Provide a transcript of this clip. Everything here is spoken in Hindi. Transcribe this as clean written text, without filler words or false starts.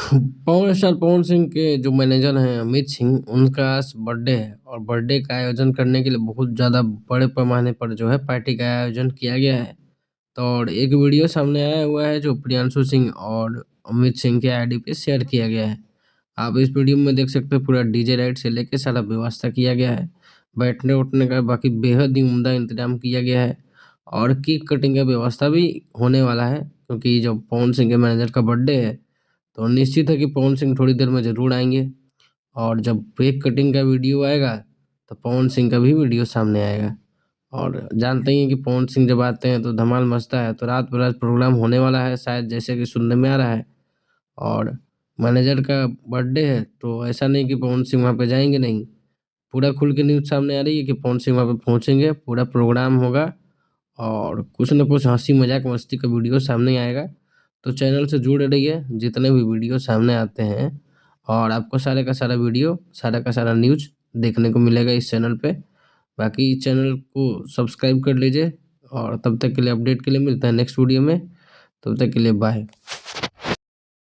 पवन स्टार पवन सिंह के जो मैनेजर हैं अमित सिंह, उनका आज बर्थडे है और बर्थडे का आयोजन करने के लिए बहुत ज़्यादा बड़े पैमाने पर जो है पार्टी का आयोजन किया गया है। तो और एक वीडियो सामने आया हुआ है जो प्रियांशु सिंह और अमित सिंह के आईडी पे शेयर किया गया है। आप इस वीडियो में देख सकते हो पूरा डीजे राइट से लेके सारा व्यवस्था किया गया है। बैठने-उठने का बाकी बेहद ही उम्दा इंतज़ाम किया गया है और केक कटिंग का व्यवस्था भी होने वाला है क्योंकि जब पवन सिंह के मैनेजर का बर्थडे है, तो निश्चित है कि पवन सिंह थोड़ी देर में ज़रूर आएँगे और जब केक कटिंग का वीडियो आएगा, तो पवन सिंह का भी वीडियो सामने आएगा। और जानते ही हैं कि पवन सिंह जब आते हैं तो धमाल मचता है, तो रात बेरात प्रोग्राम होने वाला है शायद जैसे कि सुनने में आ रहा है। और मैनेजर का बर्थडे है तो ऐसा नहीं कि पवन सिंह वहाँ पे जाएँगे नहीं। पूरा खुल के न्यूज़ सामने आ रही है कि पवन सिंह वहाँ पे पहुँचेंगे, पूरा प्रोग्राम होगा और कुछ न कुछ हँसी मज़ाक मस्ती का वीडियो सामने आएगा। तो चैनल से जुड़े रहिए, जितने भी वीडियो सामने आते हैं और आपको सारे का सारा वीडियो, सारा का सारा न्यूज़ देखने को मिलेगा इस चैनल पे। बाकी चैनल को सब्सक्राइब कर लीजिए और तब तक के लिए अपडेट के लिए मिलते हैं नेक्स्ट वीडियो में। तब तक के लिए बाय।